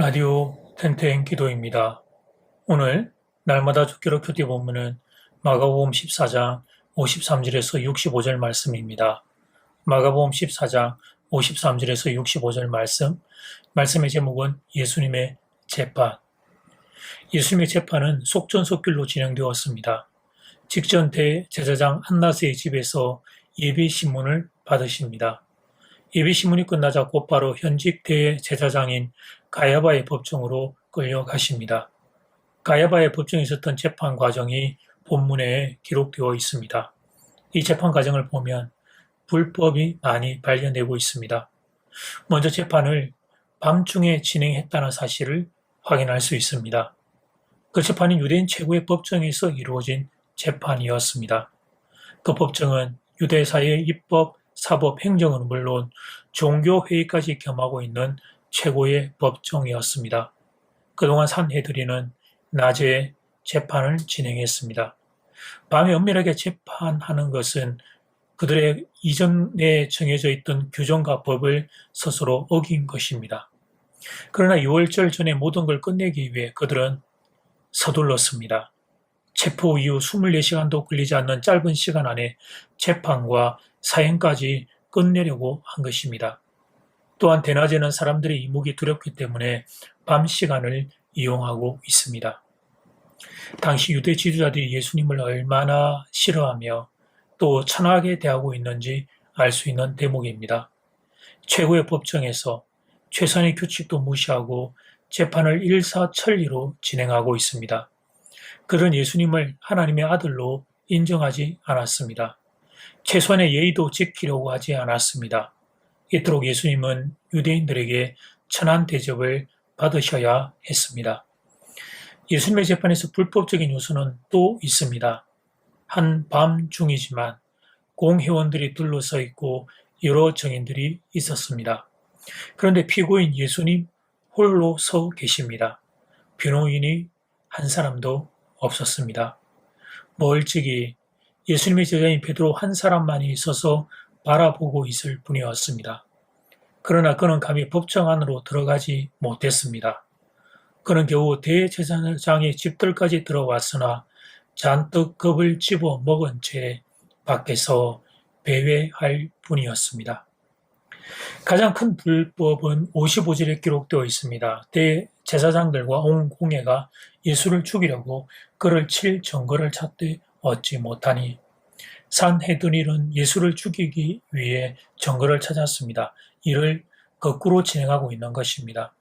라디오 텐텐 기도입니다. 오늘 날마다 주기로 큐티 본문은 마가복음 14장 53절에서 65절 말씀입니다. 마가복음 14장 53절에서 65절 말씀의 제목은 예수님의 재판. 예수님의 재판은 속전속결로 진행되었습니다. 직전 대제사장 안나스의 집에서 예비신문을 받으십니다. 예비신문이 끝나자 곧바로 현직 대제사장인 가야바의 법정으로 끌려가십니다. 가야바의 법정에 있었던 재판 과정이 본문에 기록되어 있습니다. 이 재판 과정을 보면 불법이 많이 발견되고 있습니다. 먼저 재판을 밤중에 진행했다는 사실을 확인할 수 있습니다. 그 재판은 유대인 최고의 법정에서 이루어진 재판이었습니다. 그 법정은 유대사회의 입법, 사법, 행정은 물론 종교회의까지 겸하고 있는 최고의 법정이었습니다. 그동안 산헤드린은 낮에 재판을 진행했습니다. 밤에 엄밀하게 재판하는 것은 그들의 이전에 정해져 있던 규정과 법을 스스로 어긴 것입니다. 그러나 6월절 전에 모든 걸 끝내기 위해 그들은 서둘렀습니다. 체포 이후 24시간도 걸리지 않는 짧은 시간 안에 재판과 사형까지 끝내려고 한 것입니다. 또한 대낮에는 사람들의 이목이 두렵기 때문에 밤 시간을 이용하고 있습니다. 당시 유대 지도자들이 예수님을 얼마나 싫어하며 또 천하게 대하고 있는지 알 수 있는 대목입니다. 최고의 법정에서 최소한의 규칙도 무시하고 재판을 일사천리로 진행하고 있습니다. 그들은 예수님을 하나님의 아들로 인정하지 않았습니다. 최소한의 예의도 지키려고 하지 않았습니다. 이토록 예수님은 유대인들에게 천한 대접을 받으셔야 했습니다. 예수님의 재판에서 불법적인 요소는 또 있습니다. 한밤중이지만 공회원들이 둘러서 있고 여러 증인들이 있었습니다. 그런데 피고인 예수님 홀로 서 계십니다. 변호인이 한 사람도 없었습니다. 멀찍이 예수님의 제자인 베드로 한 사람만이 서서 바라보고 있을 뿐이었습니다. 그러나 그는 감히 법정 안으로 들어가지 못했습니다. 그는 겨우 대제사장의 집들까지 들어왔으나 잔뜩 겁을 집어 먹은 채 밖에서 배회할 뿐이었습니다. 가장 큰 불법은 55절에 기록되어 있습니다. 대제사장들과 온 공회가 예수를 죽이려고 그를 칠 증거를 찾되 얻지 못하니 산헤드린은 예수를 죽이기 위해 증거를 찾았습니다. 이를 거꾸로 진행하고 있는 것입니다.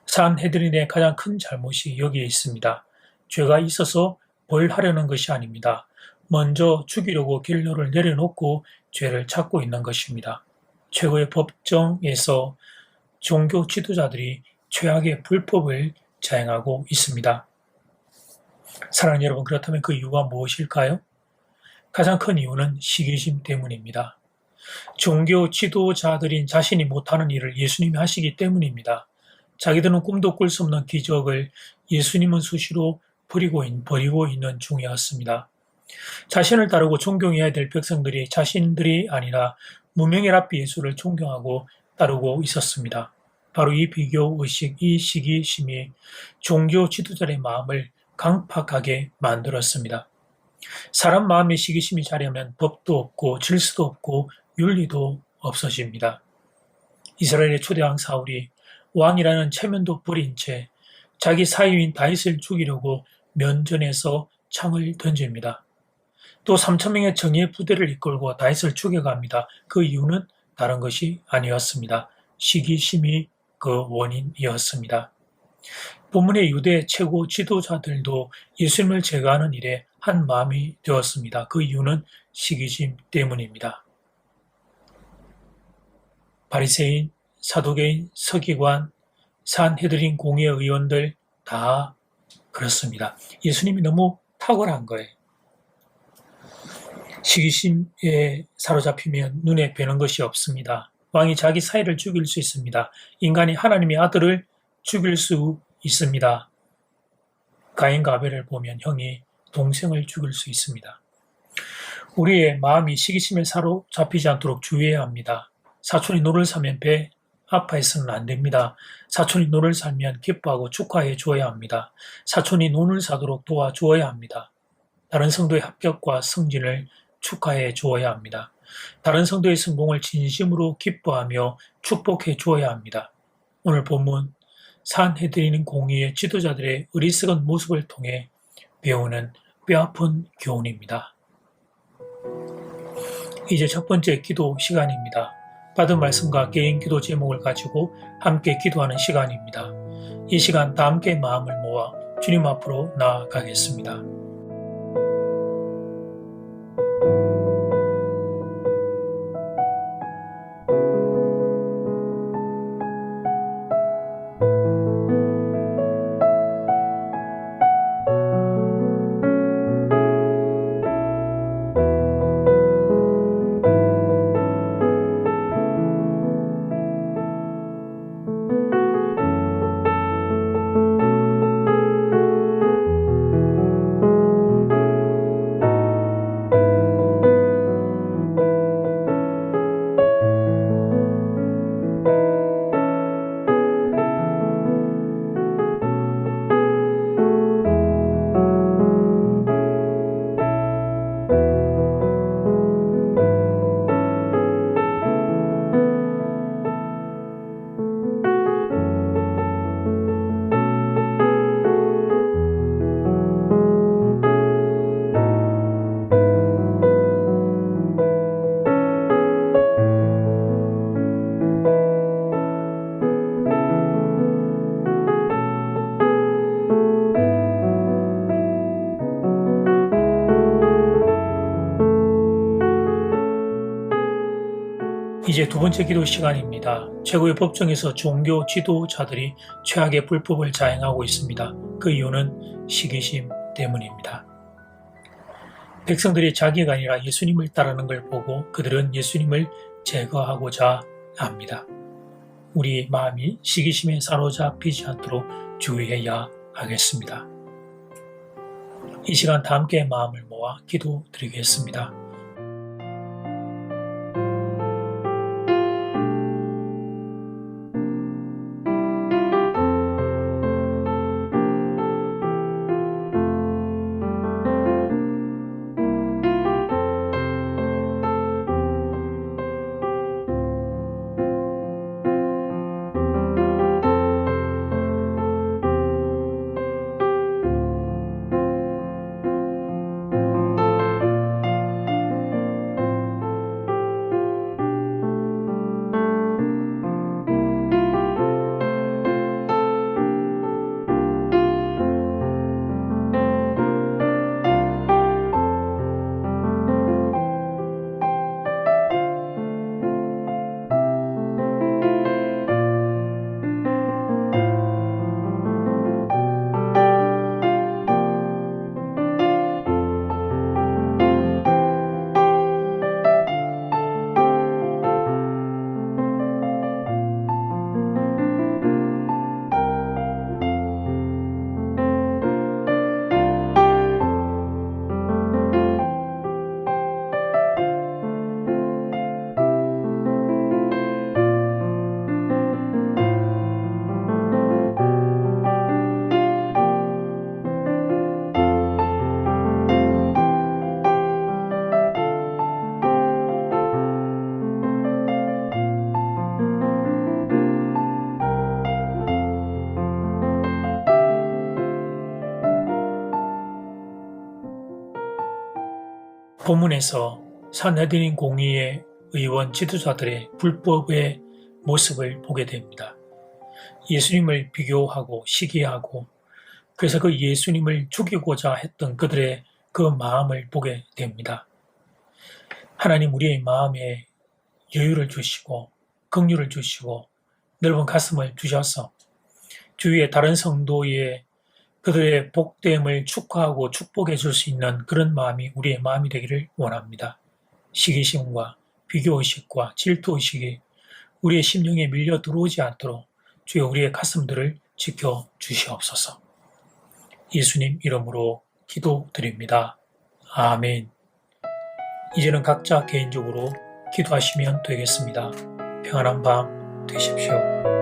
산헤드린의 가장 큰 잘못이 여기에 있습니다. 죄가 있어서 벌하려는 것이 아닙니다. 먼저 죽이려고 결론을 내려놓고 죄를 찾고 있는 것입니다. 최고의 법정에서 종교 지도자들이 최악의 불법을 자행하고 있습니다. 사랑하는 여러분, 그렇다면 그 이유가 무엇일까요? 가장 큰 이유는 시기심 때문입니다. 종교 지도자들인 자신이 못하는 일을 예수님이 하시기 때문입니다. 자기들은 꿈도 꿀 수 없는 기적을 예수님은 수시로 버리고 있는 중이었습니다. 자신을 따르고 존경해야 될 백성들이 자신들이 아니라 무명의 랍비 예수를 존경하고 따르고 있었습니다. 바로 이 비교의식, 이 시기심이 종교 지도자의 마음을 강팍하게 만들었습니다. 사람 마음에 시기심이 자려면 법도 없고 질서도 없고 윤리도 없어집니다. 이스라엘의 초대왕 사울이 왕이라는 체면도 버린 채 자기 사위인 다윗을 죽이려고 면전에서 창을 던집니다. 또 3,000명의 정예 부대를 이끌고 다윗을 죽여갑니다. 그 이유는 다른 것이 아니었습니다. 시기심이 그 원인이었습니다. 본문의 유대 최고 지도자들도 예수님을 제거하는 일에 한 마음이 되었습니다. 그 이유는 시기심 때문입니다. 바리새인, 사두개인, 서기관, 산헤드린 공회 의원들 다 그렇습니다. 예수님이 너무 탁월한 거예요. 시기심에 사로잡히면 눈에 뵈는 것이 없습니다. 왕이 자기 사위를 죽일 수 있습니다. 인간이 하나님의 아들을 죽일 수 있습니다. 가인과 아벨을 보면 형이 동생을 죽일 수 있습니다. 우리의 마음이 시기심에 사로잡히지 않도록 주의해야 합니다. 사촌이 노를 사면 배 아파해서는 안 됩니다. 사촌이 논을 살면 기뻐하고 축하해 주어야 합니다. 사촌이 논을 사도록 도와주어야 합니다. 다른 성도의 합격과 승진을 축하해 주어야 합니다. 다른 성도의 성공을 진심으로 기뻐하며 축복해 주어야 합니다. 오늘 본문 산헤드린 공의의 지도자들의 어리석은 모습을 통해 배우는 뼈아픈 교훈입니다. 이제 첫 번째 기도 시간입니다. 받은 말씀과 개인 기도 제목을 가지고 함께 기도하는 시간입니다. 이 시간 다 함께 마음을 모아 주님 앞으로 나아가겠습니다. 이제 두 번째 기도 시간입니다. 최고의 법정에서 종교 지도자들이 최악의 불법을 자행하고 있습니다. 그 이유는 시기심 때문입니다. 백성들이 자기가 아니라 예수님을 따르는 걸 보고 그들은 예수님을 제거하고자 합니다. 우리 마음이 시기심에 사로잡히지 않도록 주의해야 하겠습니다. 이 시간 다 함께 마음을 모아 기도드리겠습니다. 본문에서 산헤드린 공의의 의원 지도자들의 불법의 모습을 보게 됩니다. 예수님을 비교하고 시기하고 그래서 그 예수님을 죽이고자 했던 그들의 그 마음을 보게 됩니다. 하나님 우리의 마음에 여유를 주시고 긍휼을 주시고 넓은 가슴을 주셔서 주위의 다른 성도의 그들의 복됨을 축하하고 축복해 줄 수 있는 그런 마음이 우리의 마음이 되기를 원합니다. 시기심과 비교의식과 질투의식이 우리의 심령에 밀려 들어오지 않도록 주여 우리의 가슴들을 지켜 주시옵소서. 예수님 이름으로 기도드립니다. 아멘. 이제는 각자 개인적으로 기도하시면 되겠습니다. 평안한 밤 되십시오.